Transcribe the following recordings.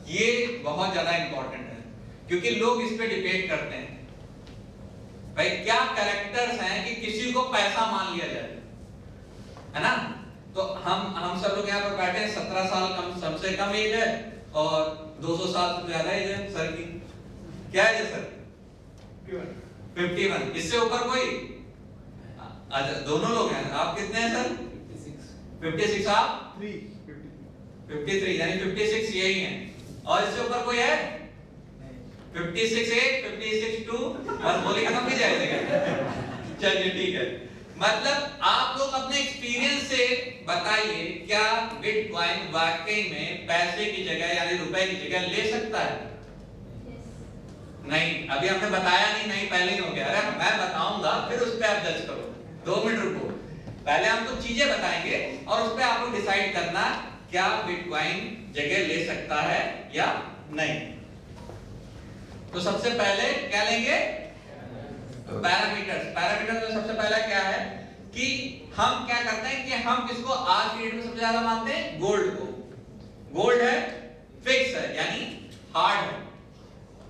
ये बहुत ज्यादा इंपॉर्टेंट है क्योंकि लोग इस पे डिबेट करते हैं भाई क्या कैरेक्टर्स हैं कि किसी को पैसा मान लिया जाए, है ना। तो हम सब लोग यहाँ पर बैठे हैं, 17 साल कम सबसे कम एज है और 200 साल से ज्यादा एज है सर की। क्या एज है सर? 51। इससे ऊपर कोई? अच्छा दोनों लोग हैं। आप कितने हैं सर? 56। आप 53 यानी 56 यही है। और इससे ऊपर कोई है? 56 1 56 2 बस बोली खत्म की जाएगा। चलिए ठीक है। मतलब आप लोग अपने एक्सपीरियंस से बताइए क्या बिटकॉइन वाकई में पैसे की जगह यानी रुपए की जगह ले सकता है? नहीं, अभी हमने बताया नहीं पहले ही हो गया। अरे मैं बताऊंगा फिर उस पर आप जज करो। 2 मिनट रुको, पहले हम कुछ चीजें बताएंगे और उस पर आप लोग डिसाइड करना क्या बिटकॉइन जगह ले सकता है या नहीं। तो सबसे पहले क्या लेंगे? पैरामीटर्स। पैरामीटर्स में सबसे पहला क्या है कि हम क्या करते हैं कि हम किसको आज की डेट में सबसे ज्यादा मानते हैं? गोल्ड को। गोल्ड है, फिक्स है यानी हार्ड है,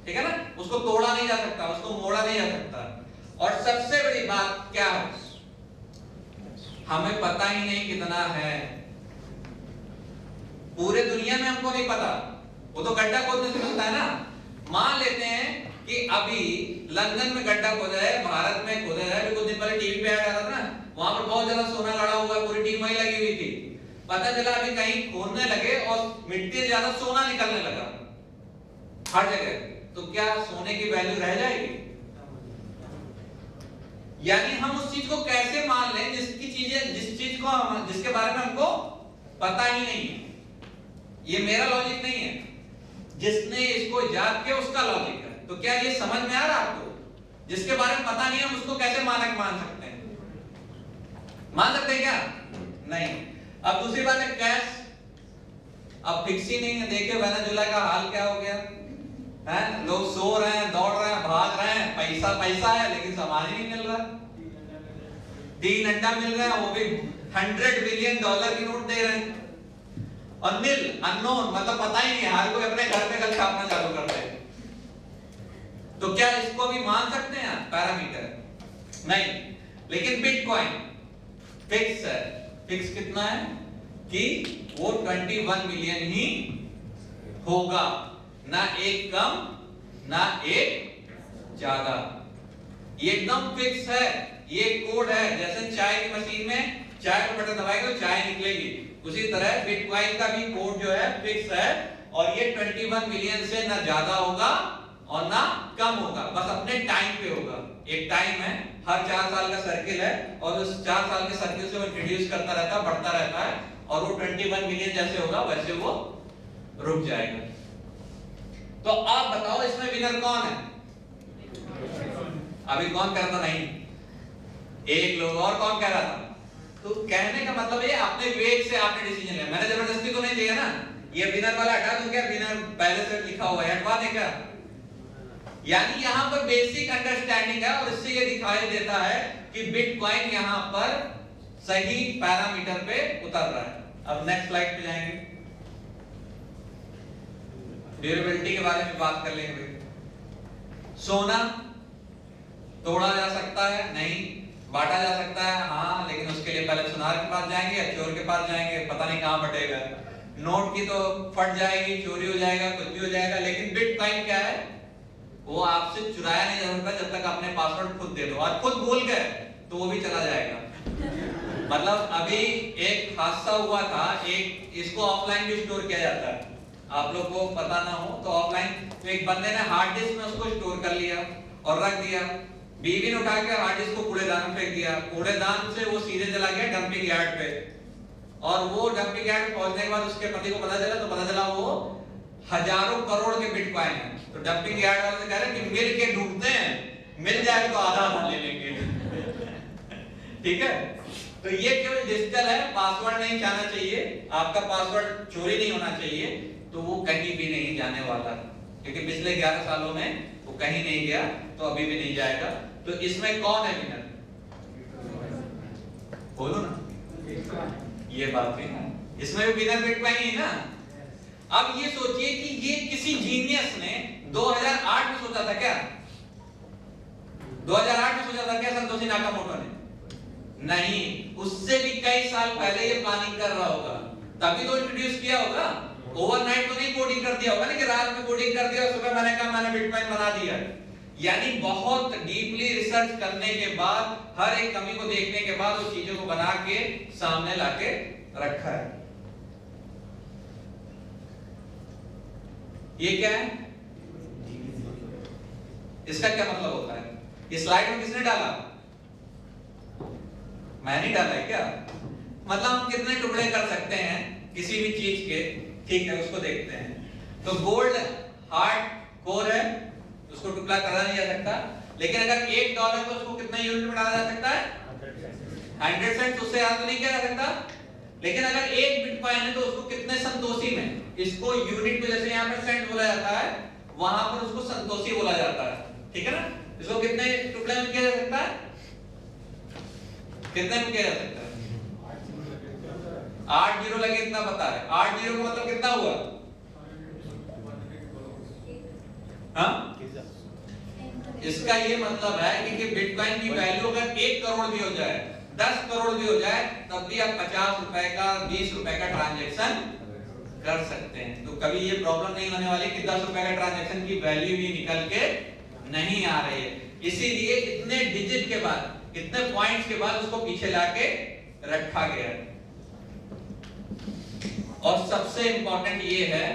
ठीक है ना, उसको तोड़ा नहीं जा सकता, उसको मोड़ा नहीं जा सकता। और सबसे बड़ी बात क्या है? हमें पता ही नहीं कितना है, पूरे दुनिया में हमको नहीं पता। वो तो गड्ढा खोदने से मिलता है ना। मान लेते हैं कि अभी लंदन में गड्ढा खोदा है, भारत में खोदा है। अभी कुछ दिन पहले टीवी पे आ रहा था ना, वहां पर बहुत ज्यादा सोना गड़ा हुआ है, पूरी टीम वहीं लगी हुई थी। पता चला अभी कहीं खोदने लगे और मिट्टी से ज्यादा सोना निकलने लगा हर जगह। तो क्या सोने की वैल्यू रह जाएगी? यानी हम उस चीज को कैसे मान लें जिस चीज को जिसके बारे में हमको पता ही नहीं है। ये मेरा लॉजिक नहीं है, जिसने इसको इजाद किया उसका लॉजिक है। तो क्या ये समझ में आ रहा है आपको? जिसके बारे में पता नहीं है हम उसको कैसे मानक मान सकते हैं? मान सकते हैं क्या? नहीं। अब दूसरी बात है कैश। अब फिक्स ही नहीं है। देखिए वेनेजुएला का हाल क्या हो गया है। लोग सो रहे हैं, दौड़ रहे हैं, भाग रहे हैं, पैसा पैसा है लेकिन सामान ही नहीं मिल रहा। 3 अंडा मिल रहा है, वो भी $100 बिलियन की नोट दे रहे हैं। और नील अननोन मतलब पता ही नहीं, हर कोई अपने घर पे कल छापना चालू कर दे। तो क्या इसको भी मान सकते हैं पैरामीटर? नहीं। लेकिन बिटकॉइन फिक्स है। फिक्स कितना है कि वो 21 मिलियन ही होगा, ना एक कम ना एक ज्यादा। ये एकदम फिक्स है। ये कोड है, जैसे चाय की मशीन में चाय का बटन दबाएंगे तो चाय निकलेगी, उसी तरह बिटकॉइन का भी कोड जो है फिक्स है। और ये 21 मिलियन से ना ज्यादा होगा और ना कम होगा, बस अपने टाइम पे होगा। एक टाइम है, हर 4 साल का सर्किल है और उस 4 साल के सर्किल से वो इंट्रोड्यूस करता रहता है, बढ़ता रहता है और वो 21 मिलियन जैसे होगा वैसे वो रुक जाएगा। तो आप बताओ इसमें विनर कौन है? अभी कौन कह रहा था नहीं? एक लोग और कौन कह रहा था? तो कहने का मतलब ये अपने विवेक से आपने डिसीजन लिया, मैंने जबरदस्ती तो नहीं दिया ना। ये विनर वाला हटा दूं क्या? विनर पहले से लिखा हुआ है, हटवा दें क्या? यानी यहां पर बेसिक अंडरस्टैंडिंग है और इससे ये दिखाई देता है कि बिटकॉइन यहां पर सही पैरामीटर पे उतर रहा है। अब नेक्स्ट स्लाइड पे जाएंगे, ड्यूरेबिलिटी के बारे में बात कर लेंगे। सोना तोड़ा जा सकता है? नहीं। बांटा जा सकता है? हाँ, लेकिन उसके लिए पहले सुनार के पास जाएंगे या चोर के पास जाएंगे, पता नहीं कहां बटेगा। नोट की तो फट जाएगी, चोरी हो जाएगा, कुछ भी हो जाएगा। लेकिन बिटकॉइन क्या है? वो आपसे चुराया नहीं जा सकता जब तक अपने पासवर्ड खुद दे दो, और खुद भूल गए तो वो भी चला जाएगा। मतलब अभी एक हादसा हुआ था, एक इसको ऑफलाइन भी स्टोर किया जाता है, आप लोग को पता ना हो तो ऑफलाइन। तो एक बंदे ने हार्ड डिस्क में उसको स्टोर कर लिया और रख दिया। बीवी ने उठा के हार्ड डिस्क को कूड़ेदान में फेंक दिया। कूड़ेदान से वो सीधे चला गया डंपिंग यार्ड पे, और वो डंपिंग यार्ड पहुंचने के बाद उसके पति को पता चला, तो पता चला वो हजारों करोड़ के बिटकॉइन है। तो डंपिंग यार्ड वाले से कह रहे कि मिल के ढूंढते हैं, मिल जाए तो आधा आधा ले लेंगे। ठीक है। तो ये केवल डिजिटल है, पासवर्ड नहीं जाना चाहिए, आपका पासवर्ड चोरी नहीं होना चाहिए, तो वो कहीं भी नहीं जाने वाला, क्योंकि पिछले 11 सालों में वो कहीं नहीं गया, तो अभी भी नहीं जाएगा। तो इसमें कौन है विनर? बोलो ना। ये बात भी है, इसमें भी विनर बिटकॉइन ही ना। अब ये सोचिए कि ये किसी जीनियस ने 2008 में सोचा था क्या? 2008 में सोचा था क्या संतोषी नाकामोटो ने? नहीं, उससे भी कई साल पहले ये प्लानिंग कर रहा होगा, तभी तो इंट्रोड्यूस किया होगा। ओवरनाइट तो नहीं कोडिंग कर दिया होगा ना कि रात में कोडिंग कर दिया और सुबह मैंने कहा मैंने बिटकॉइन बना दिया। यानी बहुत डीपली रिसर्च करने के बाद, हर एक कमी को देखने के बाद उस चीजों को बना के सामने लाके रखा है। ये क्या है? इसका क्या मतलब होता है? इस स्लाइड में किसने डाला? मैंने डाला है क्या? मतलब हम कितने टुकड़े कर सकते हैं किसी भी चीज के, ठीक है, उसको देखते हैं। तो गोल्ड हार्ड कोर है, उसको टुकड़ा करा नहीं जा सकता, लेकिन अगर $1 तो उसको कितना यूनिट में डाला जा सकता है? 100 सेंट, उससे ज्यादा तो नहीं किया जा सकता। लेकिन अगर एक बिटकॉइन है तो उसको कितने संतोषी में, इसको यूनिट को जैसे यहाँ पर सेंट बोला जाता है, वहां पर उसको संतोषी बोला जाता है, ठीक है ना? इसको कितने टुकड़े में किया जा सकता है? कितने में किया जा सकता है? 8 जीरो लगे इतना पता है। 8 जीरो का मतलब कितना हुआ? हाँ, इसका ये मतलब है कि बिटकॉइन की वैल्यू अगर 1 करोड़ भी हो जाए, 10 करोड़ भी हो जाए, तब भी आप 50 रुपए का, 20 रुपए का ट्रांजैक्शन कर सकते हैं। तो कभी ये प्रॉब्लम नहीं होने वाली कि 10 रुपए का ट्रांजैक्शन की वैल्यू भी निकल के नहीं आ रही है। इसीलिए इतने डिजिट के बाद, इतने पॉइंट्स के बाद उसको पीछे लाके रखा गया है। और सबसे इंपॉर्टेंट ये है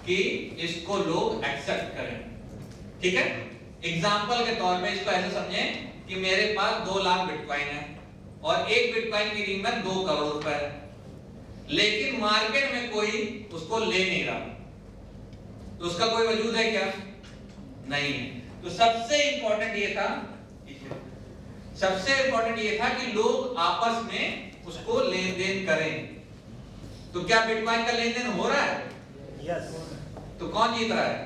कि इसको लोग एक्सेप्ट करें, ठीक है? एग्जाम्पल के तौर पे इसको ऐसे समझें कि मेरे पास 2 लाख बिटकॉइन है और एक बिटकॉइन की कीमत 2 करोड़ रुपए है, लेकिन मार्केट में कोई उसको ले नहीं रहा, तो उसका कोई वजूद है क्या? नहीं है। तो सबसे इंपॉर्टेंट ये था कि लोग आपस में उसको लेन देन करें। तो क्या बिटकॉइन का लेन देन हो रहा है? यस। तो कौन जीत रहा है?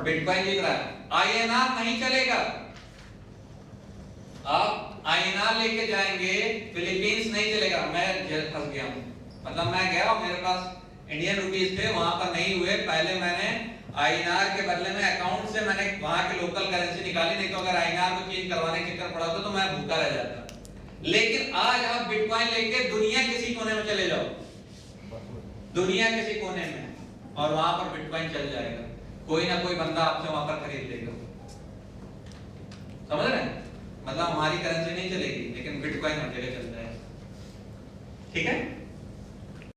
बिटकॉइन जीत रहा है। INR नहीं चलेगा। आप INR लेके जाएंगे, फिलीपींस नहीं चलेगा। मैं फंस गया हूं, मतलब मैं गया और मेरे पास इंडियन रुपीस थे, वहां पर नहीं हुए। पहले मैंने INR के बदले में अकाउंट से मैंने वहां के लोकल करेंसी निकाली, नहीं तो अगर INR को चेंज करवाने के चक्कर पड़ा तो मैं भूखा रह जाता। लेकिन आज आप बिटकॉइन लेके दुनिया किसी कोने में चले जाओ, दुनिया किसी कोने में, और वहां पर बिटकॉइन चल जाएगा। कोई ना कोई बंदा आपसे वहां पर खरीद लेगा। समझ रहे हैं? मतलब हमारी करेंसी नहीं चलेगी, लेकिन बिटकॉइन हर जगह चल जाएगा, ठीक है?